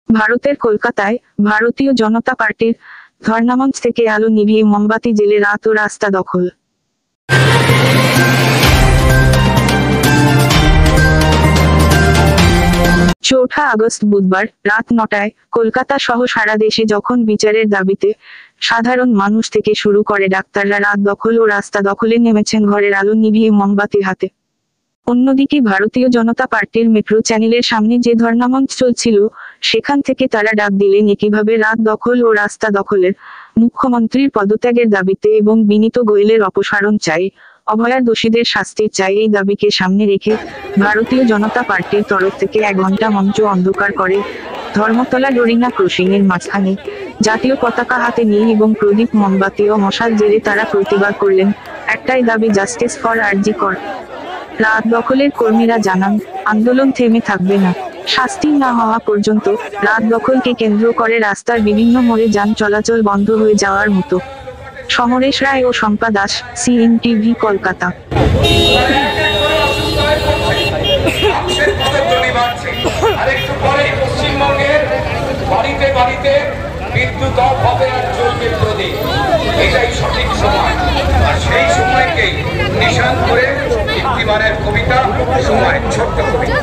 ভারতের কলকাতায় ভারতীয় জনতা পার্টির ধর্নামঞ্চ থেকে আলো নিভিয়ে মোমবাতি জেলে রাত ও রাস্তা দখল। ৪ঠা আগস্ট বুধবার রাত ৯টায় কলকাতা সহ সারা দেশে যখন বিচারের দাবিতে সাধারণ মানুষ থেকে শুরু করে ডাক্তাররা রাত দখল ও রাস্তা দখলে নেমেছেন ঘরের আলো নিভিয়ে মোমবাতি হাতে। অন্যদিকে ভারতীয় জনতা পার্টির মেট্রো চ্যানেলের সামনে যে ধর্নামঞ্চ চলছিল সেখান থেকে তারা ডাক দিলেন একইভাবে রাত দখল ও রাস্তা দখলের, মুখ্যমন্ত্রীর পদত্যাগের দাবিতে এবং বিনীত গোয়েলের অপসারণ চাই, অভয়ার দোষীদের শাস্তির চাই। এই দাবিকে সামনে রেখে ভারতীয় জনতা পার্টির তরফ থেকে ১ ঘন্টা মঞ্চ অন্ধকার করে ধর্মতলা ডোরিনা ক্রসিং এর মাঝখানে জাতীয় পতাকা হাতে নিয়ে এবং প্রদীপ মোমবাতি ও মশাল জেলে তারা প্রতিবাদ করলেন, একটাই দাবি, জাস্টিস ফর আরজি কর। রাত দখলের কর্মীরা জানান, আন্দোলন থেমে থাকবে না শাস্তি না হওয়া পর্যন্ত। রাত দখলকে কেন্দ্র করে রাস্তার বিভিন্ন মোড়ে যান চলাচল বন্ধ হয়ে যাওয়ার মতো। সমরেশ রায় ও শম্পা দাস, CNTV, কলকাতা। বিদ্যুৎ অফ হবে আর চলবে প্রদীপ, এটাই সঠিক সময়। আর সেই সময়কেই নিশান করে ইক্তিবারের কবিতা সময়, ছোট্ট কবিতা।